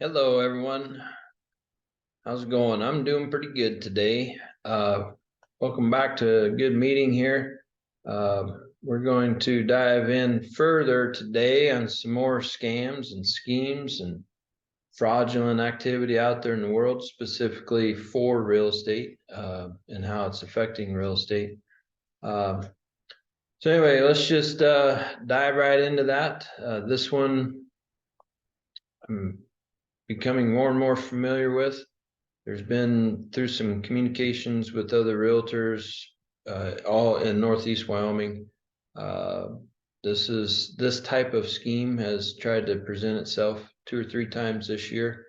Hello, everyone. How's it going? I'm doing pretty good today. Welcome back to a good meeting here. We're going to dive in further today on some more scams and schemes and fraudulent activity out there in the world, specifically for real estate and how it's affecting real estate. So anyway, let's just dive right into that. This one I'm becoming more and more familiar with. There's been through some communications with other realtors, all in Northeast Wyoming. This type of scheme has tried to present itself 2 or 3 times this year.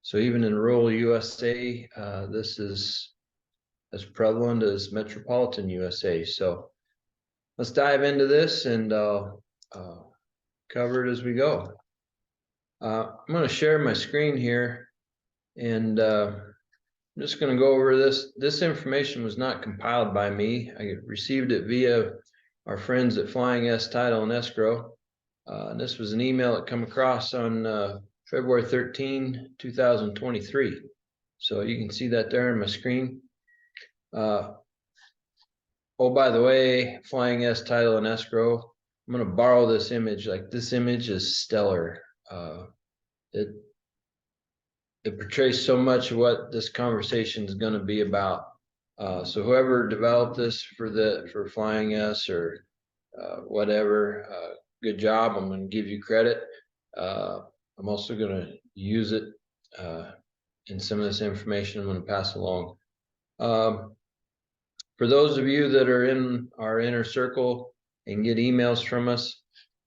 So even in rural USA, this is as prevalent as metropolitan USA. So let's dive into this and cover it as we go. I'm going to share my screen here, and I'm just going to go over this. This information was not compiled by me. I received it via our friends at Flying S Title and Escrow. And this was an email that come across on February 13, 2023. So you can see that there on my screen. Oh, by the way, Flying S Title and Escrow, I'm going to borrow this image. Like, this image is stellar. It portrays so much of what this conversation is going to be about. So whoever developed this for Flying S or whatever, good job. I'm going to give you credit. I'm also going to use it in some of this information I'm going to pass along. For those of you that are in our inner circle and get emails from us,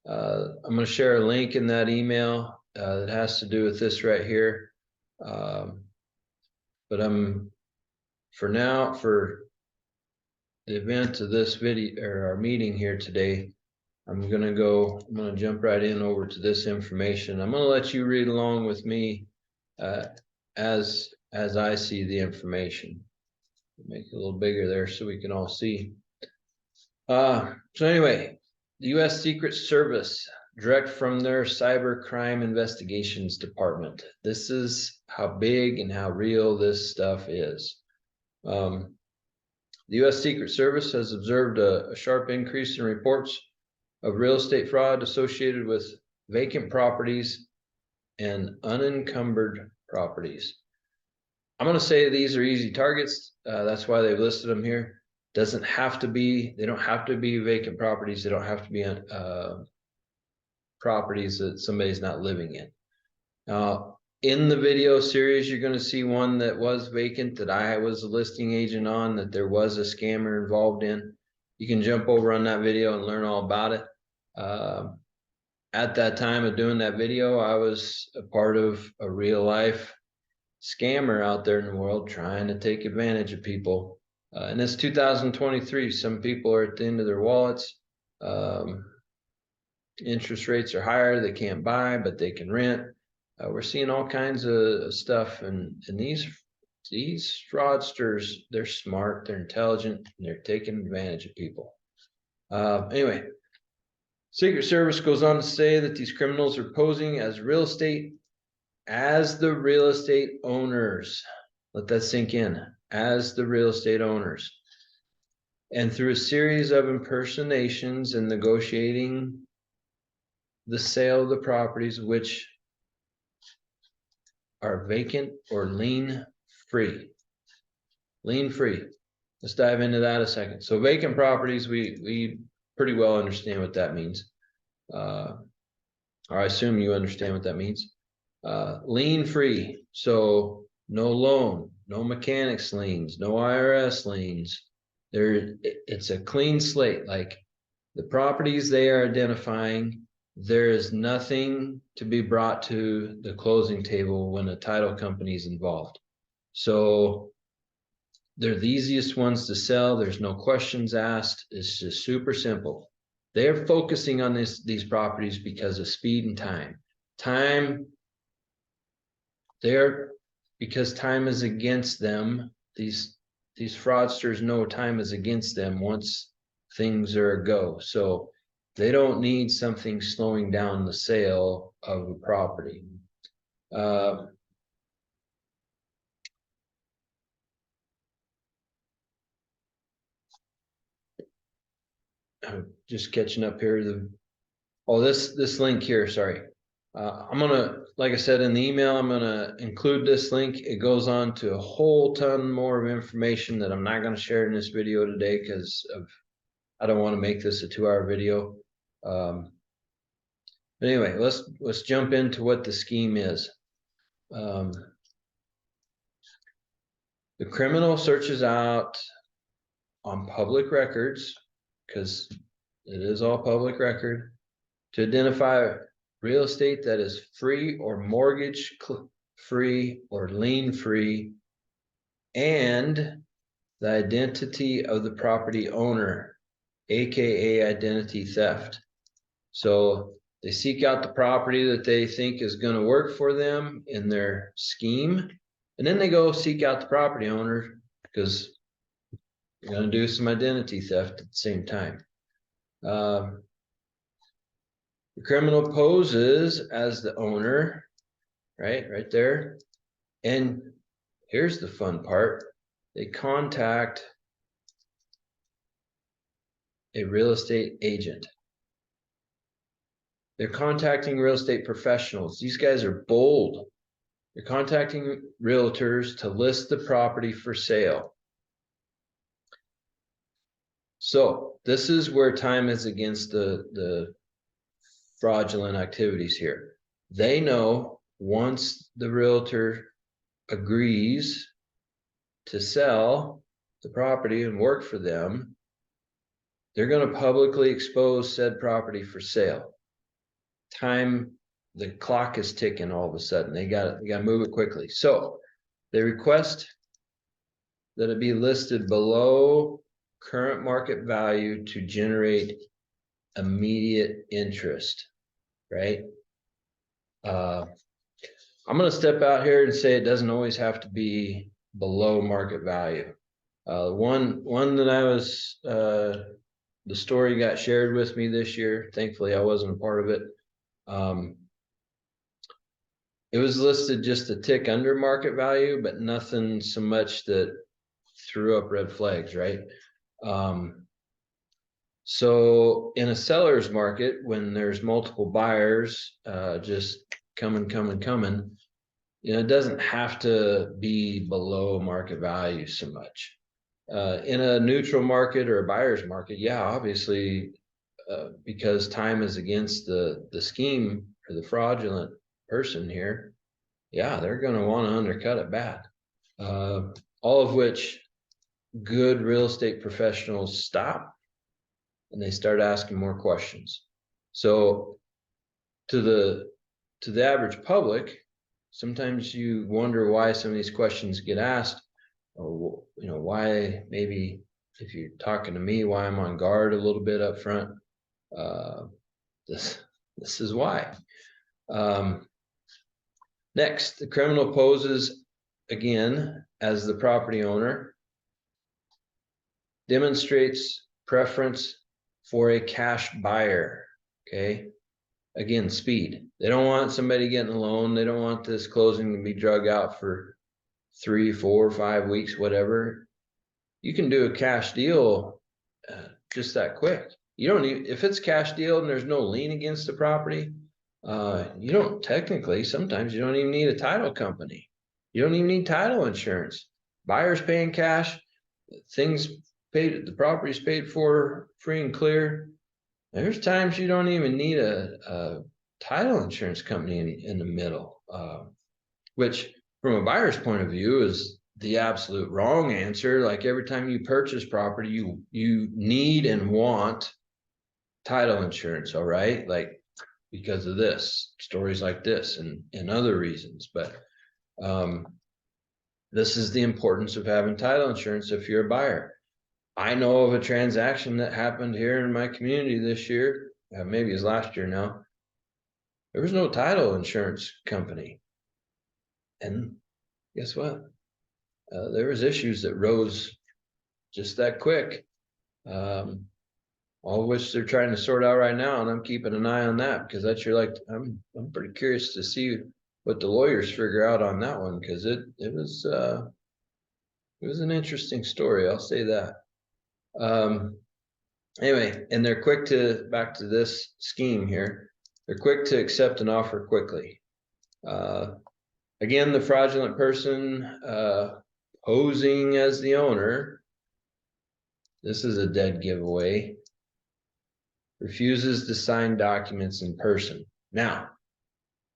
I'm going to share a link in that email that has to do with this right here. But for the event of this video or our meeting here today, I'm gonna jump right in over to this information. I'm gonna let you read along with me as I see the information. Make it a little bigger there so we can all see. So anyway, the U.S. Secret Service, direct from their Cybercrime Investigations Department. This is how big and how real this stuff is. The U.S. Secret Service has observed a sharp increase in reports of real estate fraud associated with vacant properties and unencumbered properties. I'm going to say these are easy targets. That's why they've listed them here. They don't have to be vacant properties. They don't have to be properties that somebody's not living in. In the video series, you're going to see one that was vacant that I was a listing agent on, that there was a scammer involved in. You can jump over on that video and learn all about it. At that time of doing that video, I was a part of a real life scammer out there in the world trying to take advantage of people. And it's 2023. Some people are at the end of their wallets. Interest rates are higher. They can't buy, but they can rent. We're seeing all kinds of stuff, and these fraudsters, they're smart, they're intelligent, and they're taking advantage of people. Anyway, Secret Service goes on to say that these criminals are posing as the real estate owners. Let that sink in. As the real estate owners. And through a series of impersonations and negotiating the sale of the properties which are vacant or lien free. Lien free. Let's dive into that a second. So vacant properties, we pretty well understand what that means. Or I assume you understand what that means. Lien free. So no loan, no mechanics liens, no IRS liens. It's a clean slate. Like, the properties they are identifying, there is nothing to be brought to the closing table when a title company is involved. So they're the easiest ones to sell. There's no questions asked. It's just super simple. They're focusing on these properties because of speed and time. Because time is against them. These fraudsters know time is against them once things are a go. So they don't need something slowing down the sale of a property. I'm just catching up here. This link here, sorry. I'm gonna, like I said in the email, I'm gonna include this link. It goes on to a whole ton more of information that I'm not gonna share in this video today because I don't want to make this a 2-hour video. But anyway, let's jump into what the scheme is. The criminal searches out on public records, because it is all public record, to identify real estate that is free or mortgage free or lien free, and the identity of the property owner, aka identity theft. So they seek out the property that they think is going to work for them in their scheme, and then they go seek out the property owner because they're going to do some identity theft at the same time. The criminal poses as the owner, right there. And here's the fun part. They contact a real estate agent. They're contacting real estate professionals. These guys are bold. They're contacting realtors to list the property for sale. So this is where time is against the fraudulent activities here. They know once the realtor agrees to sell the property and work for them, they're going to publicly expose said property for sale. The clock is ticking all of a sudden. They got to move it quickly. So they request that it be listed below current market value to generate immediate interest, right? I'm going to step out here and say it doesn't always have to be below market value. One that I was, the story got shared with me this year. Thankfully, I wasn't a part of it. It was listed just a tick under market value, but nothing so much that threw up red flags, right? So in a seller's market, when there's multiple buyers just coming, it doesn't have to be below market value so much. In a neutral market or a buyer's market, yeah, obviously, because time is against the scheme or the fraudulent person here, yeah, they're going to want to undercut it bad. All of which good real estate professionals stop and they start asking more questions. So to the average public, sometimes you wonder why some of these questions get asked, or why, maybe if you're talking to me, why I'm on guard a little bit up front. This is why. Next, the criminal poses again as the property owner, demonstrates preference for a cash buyer. Okay. Again, speed. They don't want somebody getting a loan. They don't want this closing to be drug out for 3, 4, 5 weeks, whatever. You can do a cash deal just that quick. You don't need, if it's cash deal and there's no lien against the property, you don't technically, sometimes you don't even need a title company. You don't even need title insurance. Buyer's paying cash, things paid, the property's paid for free and clear. There's times you don't even need a title insurance company in the middle, which from a buyer's point of view is the absolute wrong answer. Like every time you purchase property, you need and want title insurance, all right? Like because of this, stories like this and other reasons. But this is the importance of having title insurance if you're a buyer. I know of a transaction that happened here in my community this year, maybe it's last year now. There was no title insurance company. And guess what? There was issues that rose just that quick. All of which they're trying to sort out right now, and I'm keeping an eye on that because that's I'm pretty curious to see what the lawyers figure out on that one, because it was an interesting story, I'll say that. Anyway, and they're quick to, back to this scheme here, they're quick to accept an offer quickly. Again, the fraudulent person posing as the owner, this is a dead giveaway, refuses to sign documents in person. Now,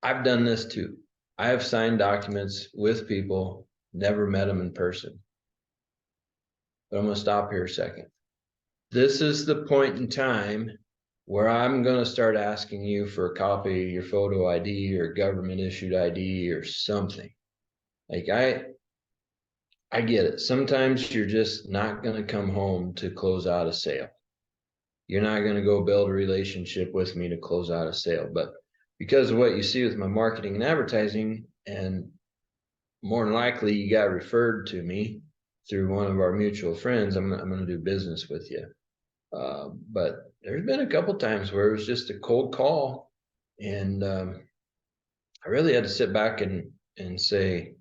I've done this too. I have signed documents with people, never met them in person. But I'm going to stop here a second. This is the point in time where I'm going to start asking you for a copy of your photo ID or government issued ID or something. Like I get it. Sometimes you're just not going to come home to close out a sale. You're not going to go build a relationship with me to close out a sale. But because of what you see with my marketing and advertising, and more than likely you got referred to me through one of our mutual friends, I'm going to do business with you. But there's been a couple times where it was just a cold call, and I really had to sit back and say,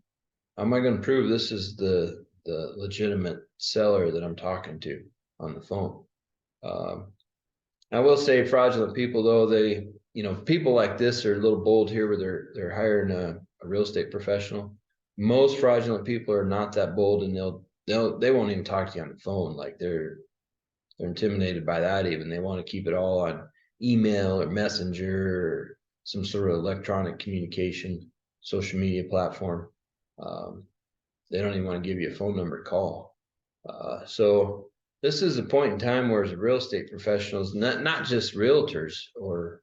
how am I going to prove this is the legitimate seller that I'm talking to on the phone? I will say fraudulent people, though, they, people like this are a little bold here where they're hiring a real estate professional. Most fraudulent people are not that bold, and they won't even talk to you on the phone. Like they're intimidated by that. Even they want to keep it all on email or messenger or some sort of electronic communication, social media platform. They don't even want to give you a phone number to call. So this is a point in time where as real estate professionals, not just realtors, or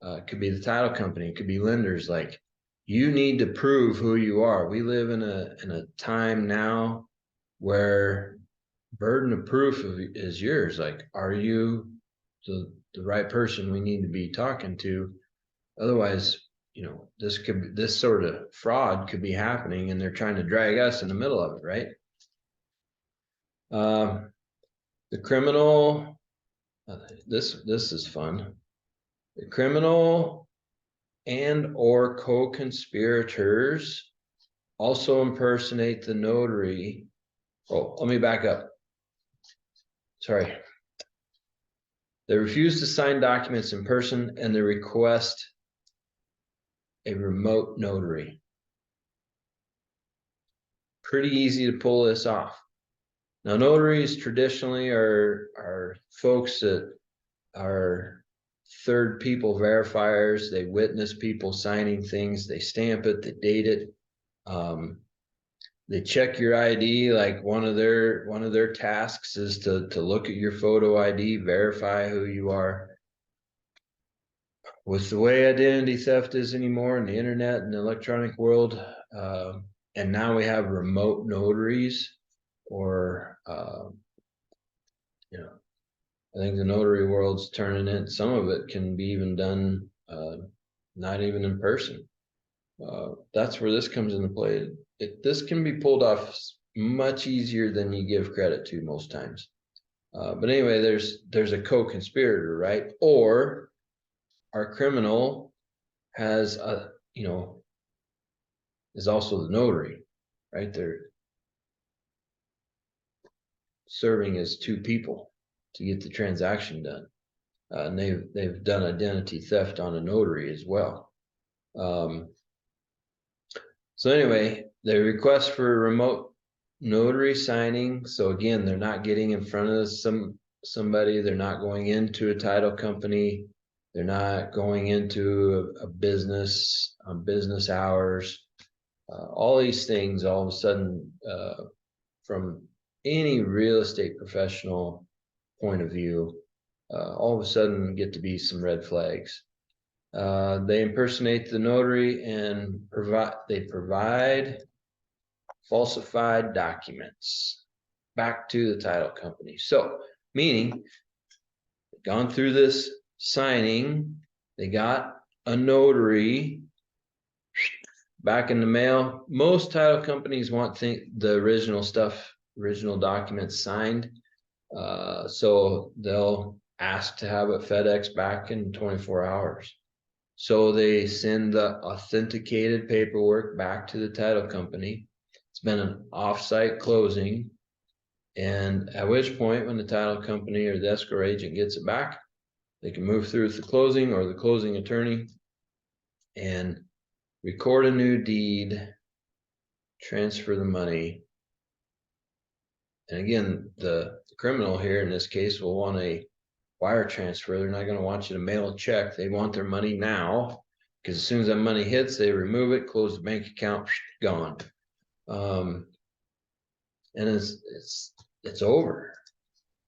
it could be the title company, it could be lenders, like you need to prove who you are. We live in a time now where burden of proof is yours. Like, are you the right person we need to be talking to? Otherwise, this sort of fraud could be happening, and they're trying to drag us in the middle of it, right? The criminal, this is fun. The criminal and or co-conspirators also impersonate the notary. Oh, let me back up. Sorry. They refuse to sign documents in person, and they request a remote notary. Pretty easy to pull this off. Now, notaries traditionally are folks that are third people verifiers. They witness people signing things, they stamp it, they date it. They check your ID. Like one of their tasks is to look at your photo ID, verify who you are. With the way identity theft is anymore in the internet and the electronic world, and now we have remote notaries, or I think the notary world's turning in. Some of it can be even done not even in person. That's where this comes into play. This can be pulled off much easier than you give credit to most times. But anyway, there's a co-conspirator, right? Or our criminal has is also the notary, right? They're serving as two people to get the transaction done. And they've done identity theft on a notary as well. So anyway, the request for remote notary signing. So again, they're not getting in front of somebody. They're not going into a title company. They're not going into a business on business hours. All these things, all of a sudden, from any real estate professional point of view, all of a sudden get to be some red flags. They impersonate the notary and provide falsified documents back to the title company. So, meaning, gone through this signing, they got a notary back in the mail. Most title companies want the original stuff, original documents signed. So they'll ask to have it FedEx back in 24 hours. So they send the authenticated paperwork back to the title company. It's been an off-site closing. And at which point, when the title company or the escrow agent gets it back, they can move through with the closing, or the closing attorney, and record a new deed, transfer the money. And again, the criminal here in this case will want a wire transfer. They're not going to want you to mail a check. They want their money now, because as soon as that money hits, they remove it, close the bank account, gone. And it's over.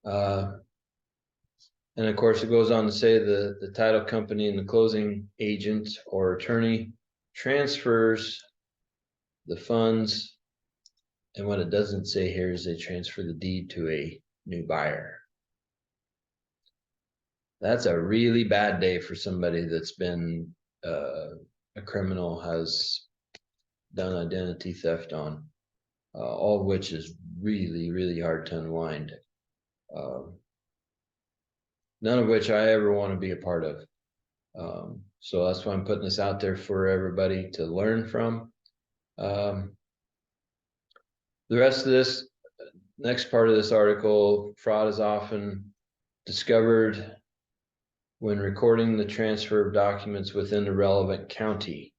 And of course, it goes on to say the title company and the closing agent or attorney transfers the funds. And what it doesn't say here is they transfer the deed to a new buyer. That's a really bad day for somebody that's been a criminal, has done identity theft on, all of which is really, really hard to unwind. None of which I ever want to be a part of. So that's why I'm putting this out there for everybody to learn from. The rest of this, next part of this article, fraud is often discovered when recording the transfer of documents within the relevant county.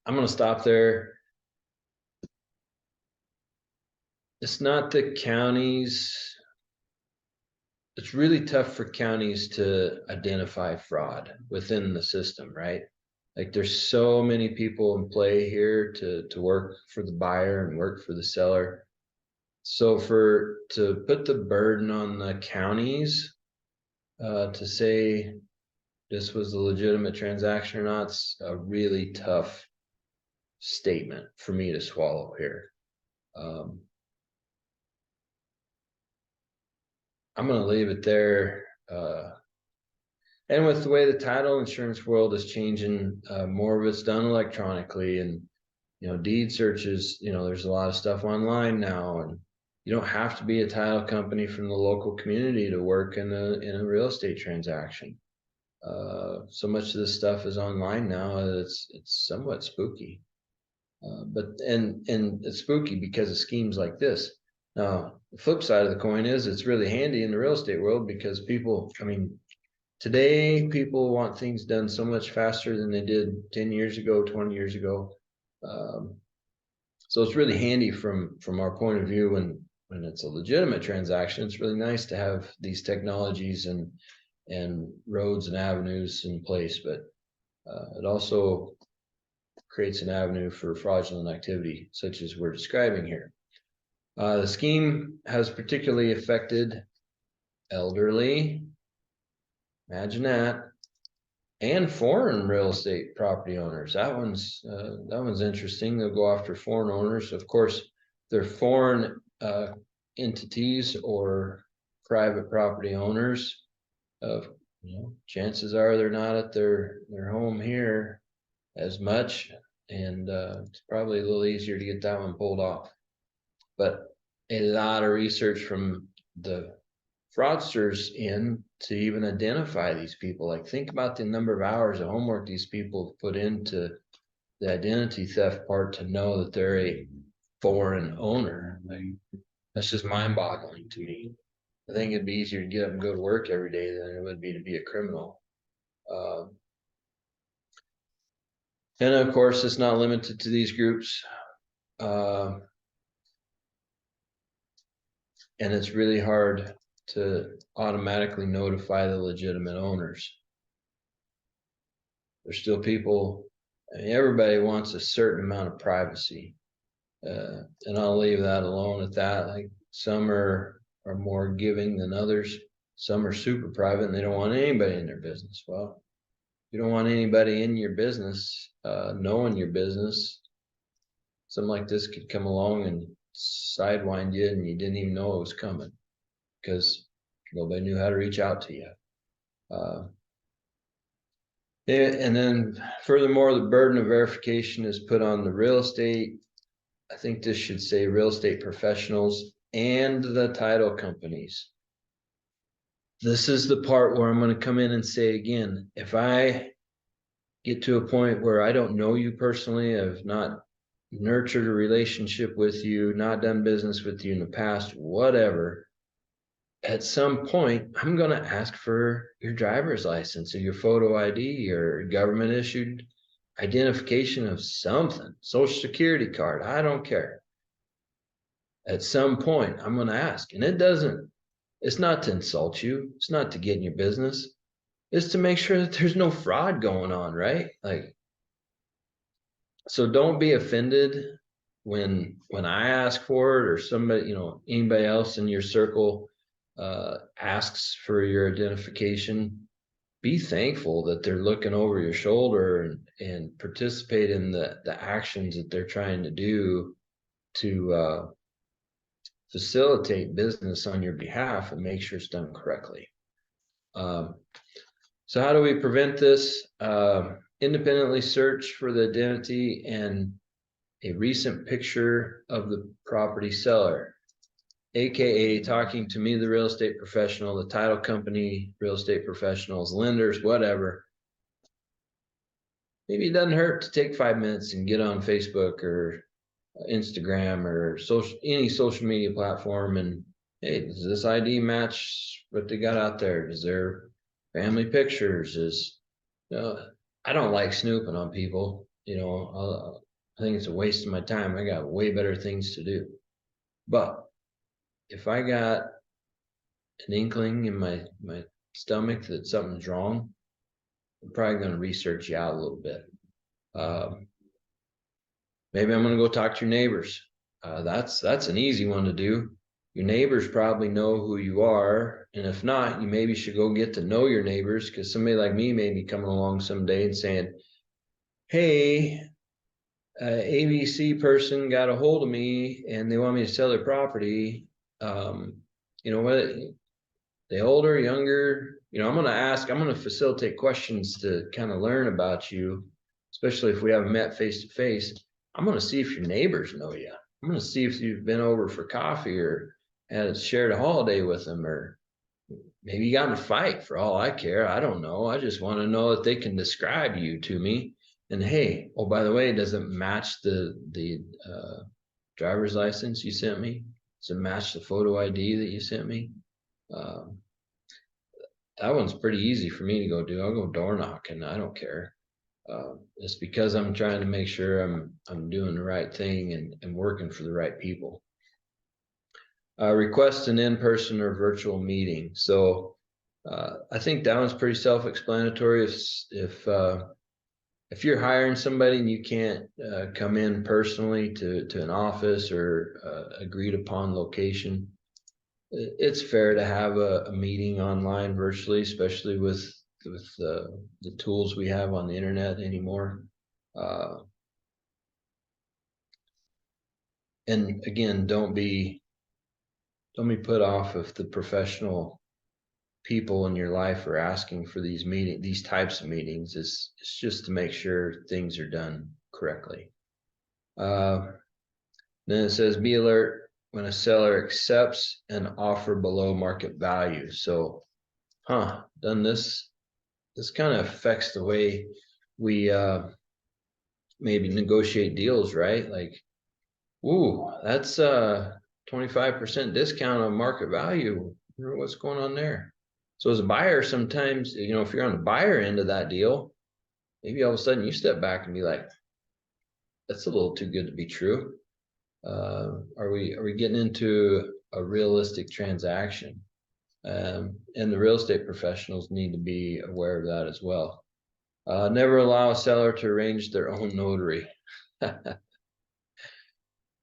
I'm going to stop there. It's not the counties. It's really tough for counties to identify fraud within the system, right? Like there's so many people in play here to work for the buyer and work for the seller. So to put the burden on the counties to say this was a legitimate transaction or not, it's a really tough statement for me to swallow here. I'm going to leave it there. And with the way the title insurance world is changing, more of it's done electronically, and deed searches. There's a lot of stuff online now, and you don't have to be a title company from the local community to work in a real estate transaction. So much of this stuff is online now. It's somewhat spooky, but it's spooky because of schemes like this. Now, the flip side of the coin is it's really handy in the real estate world, because people, today people want things done so much faster than they did 10 years ago, 20 years ago. So it's really handy from our point of view when it's a legitimate transaction. It's really nice to have these technologies and roads and avenues in place, but it also creates an avenue for fraudulent activity such as we're describing here. The scheme has particularly affected elderly, imagine that, and foreign real estate property owners. That one's interesting. They'll go after foreign owners. Of course, they're foreign entities or private property owners. Chances are they're not at their home here as much, and it's probably a little easier to get that one pulled off. But a lot of research from the fraudsters in to even identify these people. Like, think about the number of hours of homework these people have put into the identity theft part to know that they're a foreign owner. That's just mind-boggling to me. I think it'd be easier to get up and go to work every day than it would be to be a criminal. And of course, it's not limited to these groups. And it's really hard to automatically notify the legitimate owners. There's still people, everybody wants a certain amount of privacy. And I'll leave that alone at that. Like, some are more giving than others. Some are super private and they don't want anybody in their business. Well, you don't want anybody in your business, knowing your business. Something like this could come along and sidewind you, and you didn't even know it was coming because nobody knew how to reach out to you. And then furthermore, the burden of verification is put on the real estate. I think this should say real estate professionals and the title companies. this is the part where I'm going to come in and say again, if I get to a point where I don't know you personally, I've not nurtured a relationship with you, not done business with you in the past, whatever, at some point, I'm going to ask for your driver's license or your photo ID or government issued identification of something, social security card. I don't care. At some point, I'm going to ask. And it's not to insult you. It's not to get in your business. It's to make sure that there's no fraud going on, right? Like, so don't be offended when I ask for it or somebody, anybody else in your circle asks for your identification. Be thankful that they're looking over your shoulder and participate in the actions that they're trying to do to facilitate business on your behalf and make sure it's done correctly. So how do we prevent this? Independently search for the identity and a recent picture of the property seller, AKA talking to me, the real estate professional, the title company, real estate professionals, lenders, whatever. Maybe it doesn't hurt to take 5 minutes and get on Facebook or Instagram or any social media platform and, hey, does this ID match what they got out there? Is there family pictures? I don't like snooping on people. I think it's a waste of my time. I got way better things to do. But if I got an inkling in my stomach that something's wrong, I'm probably going to research you out a little bit. Maybe I'm going to go talk to your neighbors. That's an easy one to do. Your neighbors probably know who you are, and if not, you maybe should go get to know your neighbors, because somebody like me may be coming along someday and saying, hey, ABC person got a hold of me and they want me to sell their property. What, they older, younger? I'm going to facilitate questions to kind of learn about you, especially if we haven't met face to face. I'm going to see if your neighbors know you. I'm going to see if you've been over for coffee or had shared a holiday with them, or maybe you got in a fight. For all I care, I don't know. I just want to know that they can describe you to me. And hey, oh, by the way, does it match the driver's license you sent me? Does it match the photo ID that you sent me? That one's pretty easy for me to go do. I'll go door knocking. I don't care. It's because I'm trying to make sure I'm doing the right thing and working for the right people. Request an in-person or virtual meeting. So I think that one's pretty self-explanatory. If you're hiring somebody and you can't come in personally to an office or agreed upon location, it's fair to have a meeting online virtually, especially with the tools we have on the internet anymore. And again, don't be put off if the professional people in your life are asking for these types of meetings. It's just to make sure things are done correctly. Then it says, be alert when a seller accepts an offer below market value. So, done this. This kind of affects the way we maybe negotiate deals, right? Like, ooh, that's 25% discount on market value. What's going on there? So as a buyer, sometimes, if you're on the buyer end of that deal, maybe all of a sudden you step back and be like, that's a little too good to be true. Are we getting into a realistic transaction? And the real estate professionals need to be aware of that as well. Never allow a seller to arrange their own notary.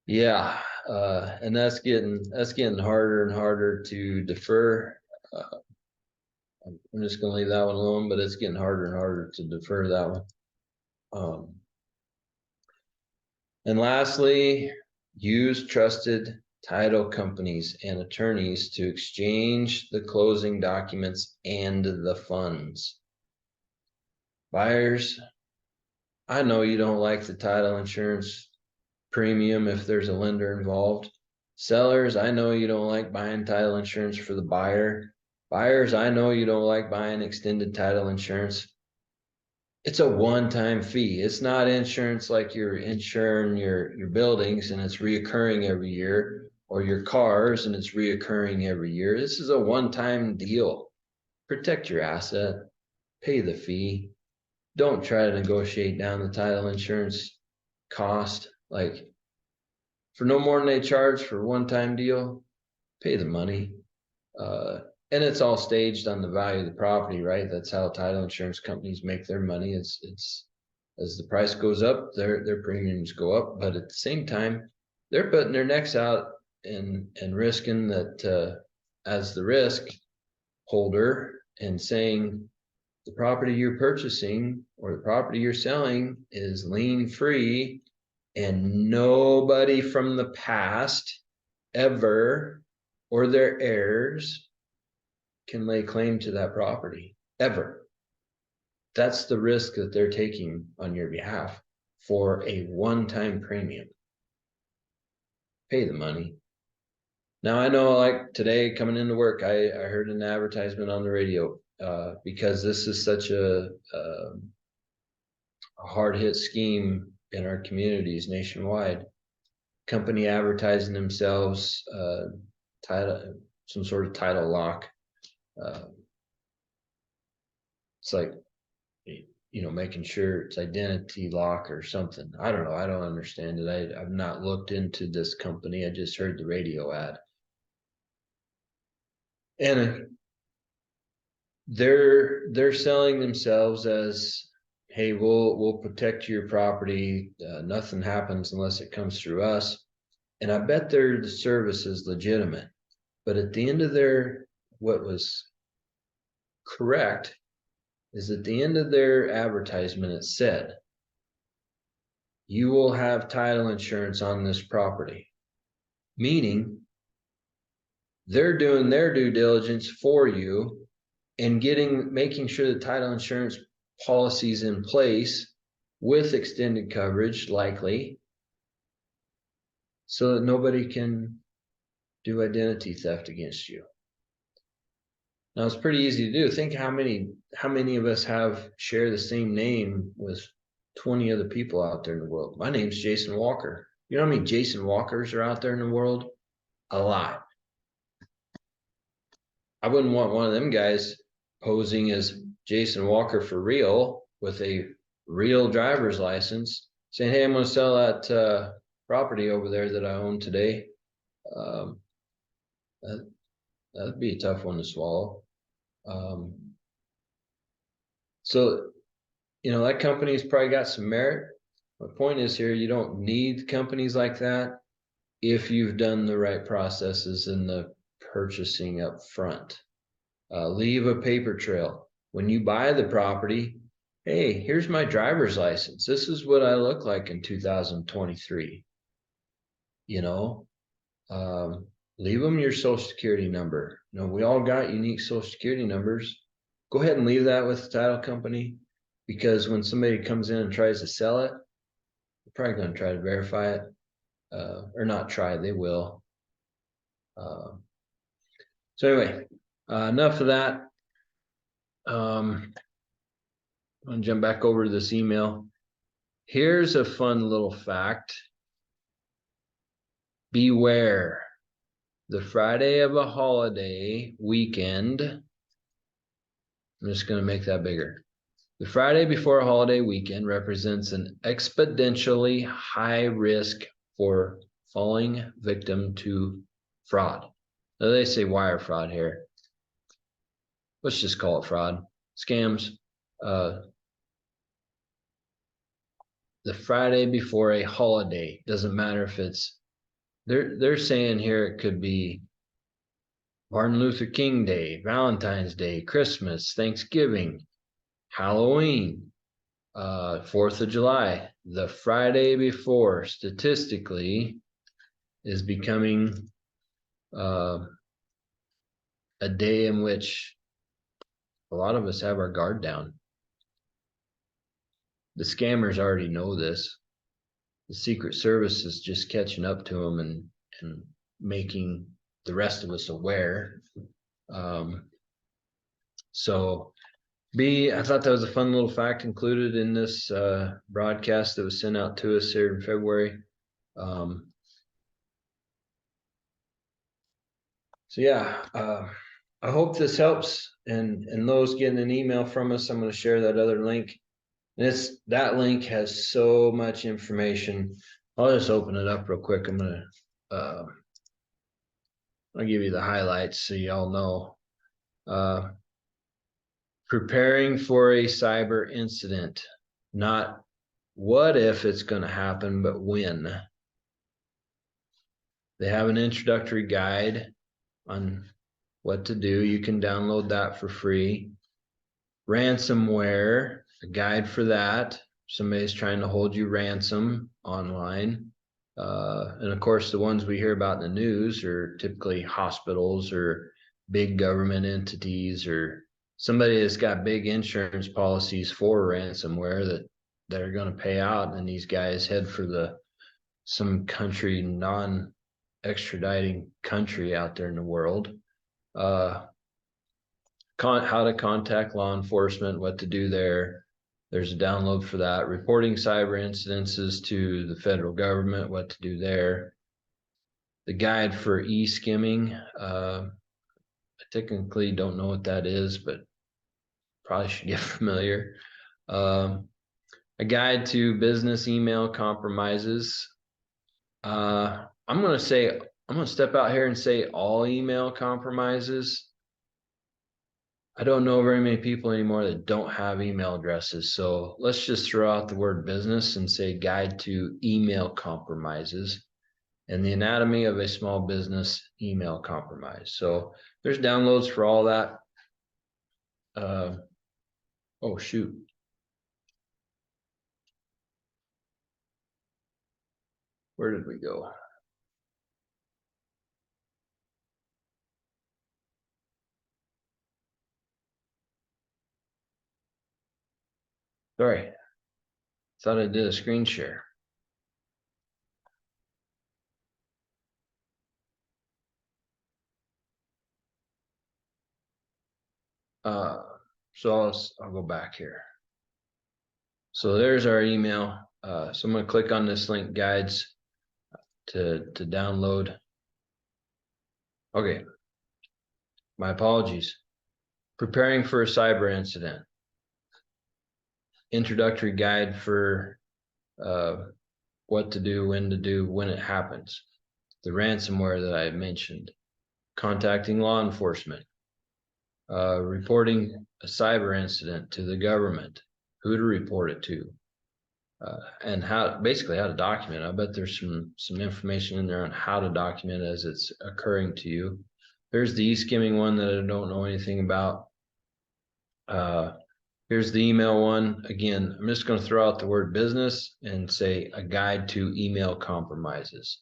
Yeah, and that's getting harder and harder to defer. I'm just going to leave that one alone, but it's getting harder and harder to defer that one. And lastly, use trusted title companies and attorneys to exchange the closing documents and the funds. Buyers, I know you don't like the title insurance premium if there's a lender involved. Sellers, I know you don't like buying title insurance for the buyer. Buyers, I know you don't like buying extended title insurance. It's a one-time fee. It's not insurance like you're insuring your buildings and it's reoccurring every year, or your cars and it's reoccurring every year. This is a one-time deal. Protect your asset, pay the fee. Don't try to negotiate down the title insurance cost. Like, for no more than they charge for a one-time deal, pay the money. And it's all staged on the value of the property, right? That's how title insurance companies make their money. It's as the price goes up, their premiums go up, but at the same time, they're putting their necks out and risking that as the risk holder, and saying the property you're purchasing or the property you're selling is lien free, and nobody from the past ever, or their heirs, can lay claim to that property ever. That's the risk that they're taking on your behalf for a one-time premium. Pay the money. Now, I know, like today coming into work, I heard an advertisement on the radio because this is such a hard hit scheme in our communities nationwide. Company advertising themselves, title, some sort of title lock. It's like, making sure it's identity lock or something. I don't know. I don't understand it. I've not looked into this company. I just heard the radio ad. And they're selling themselves as, hey, we'll protect your property. Nothing happens unless it comes through us. And I bet the service is legitimate. But at the end of what was correct is at the end of their advertisement, it said, you will have title insurance on this property, meaning they're doing their due diligence for you and making sure the title insurance policies in place with extended coverage, likely, so that nobody can do identity theft against you. Now, it's pretty easy to do. Think how many of us share the same name with 20 other people out there in the world. My name's Jason Walker. You know how many Jason Walkers are out there in the world? A lot. I wouldn't want one of them guys posing as Jason Walker for real with a real driver's license, saying, hey, I'm going to sell that property over there that I own today. That'd be a tough one to swallow. So, that company's probably got some merit. My point is here, you don't need companies like that if you've done the right processes in the purchasing up front. Leave a paper trail. When you buy the property, hey, here's my driver's license. This is what I look like in 2023. Leave them your social security number. We all got unique social security numbers. Go ahead and leave that with the title company, because when somebody comes in and tries to sell it, they're probably going to try to verify it, or not try, they will. So anyway, enough of that. I'm going to jump back over to this email. Here's a fun little fact. Beware, the Friday of a holiday weekend. I'm just going to make that bigger. The Friday before a holiday weekend represents an exponentially high risk for falling victim to fraud. Now, they say wire fraud here. Let's just call it fraud. Scams. The Friday before a holiday, doesn't matter if it's, they're saying here it could be Martin Luther King Day, Valentine's Day, Christmas, Thanksgiving, Halloween, 4th of July. The Friday before, statistically, is becoming a day in which a lot of us have our guard down. The scammers already know this. The Secret Service is just catching up to them and making the rest of us aware. So B, I thought that was a fun little fact included in this broadcast that was sent out to us here in February. So yeah, I hope this helps. And those getting an email from us, I'm going to share that other link. And that link has so much information. I'll just open it up real quick. I'll give you the highlights so y'all know. Preparing for a cyber incident, not what if it's going to happen, but when. They have an introductory guide on what to do. You can download that for free. Ransomware, a guide for that. Somebody's trying to hold you ransom online. And of course, the ones we hear about in the news are typically hospitals or big government entities or somebody that's got big insurance policies for ransomware that are going to pay out, and these guys head for some country, non-extraditing country out there in the world. How to contact law enforcement, what to do there. There's a download for that. Reporting cyber incidences to the federal government, what to do there. The guide for e-skimming. I technically don't know what that is, but probably should get familiar. A guide to business email compromises. I'm going to step out here and say all email compromises. I don't know very many people anymore that don't have email addresses. So let's just throw out the word business and say guide to email compromises and the anatomy of a small business email compromise. So there's downloads for all that. Oh, shoot. Where did we go? Sorry. Thought I did a screen share. So I'll go back here. So there's our email. So I'm going to click on this link, guides, to download. Okay. My apologies. Preparing for a cyber incident. Introductory guide for what to do, when it happens. The ransomware that I mentioned. Contacting law enforcement. Reporting a cyber incident to the government. Who to report it to. And basically how to document. I bet there's some information in there on how to document as it's occurring to you. There's the e-skimming one that I don't know anything about. Here's the email one. Again, I'm just going to throw out the word business and say a guide to email compromises.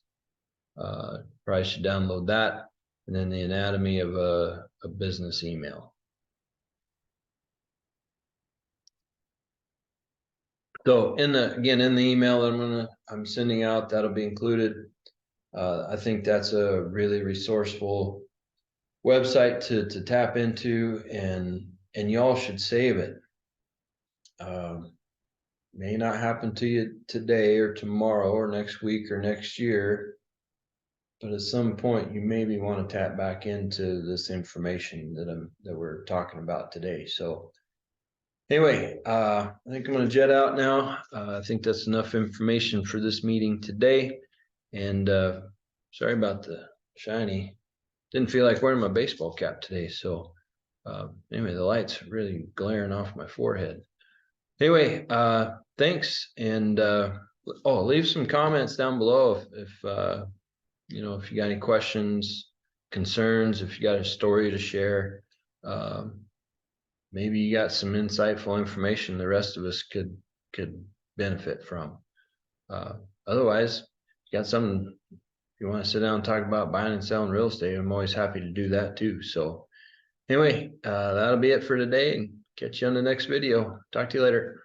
Probably should download that. And then the anatomy of a business email. So in the email that I'm sending out, that'll be included. I think that's a really resourceful website to tap into, and y'all should save it. May not happen to you today or tomorrow or next week or next year, but at some point you maybe want to tap back into this information that we're talking about today. So anyway, I think I'm going to jet out now. I think that's enough information for this meeting today. And sorry about the shiny. Didn't feel like wearing my baseball cap today. So anyway, the light's really glaring off my forehead. Anyway, thanks. And leave some comments down below if you got any questions, concerns, if you got a story to share. Maybe you got some insightful information the rest of us could benefit from. Otherwise, you got something you want to sit down and talk about buying and selling real estate, I'm always happy to do that too. So anyway, that'll be it for today, and catch you on the next video. Talk to you later.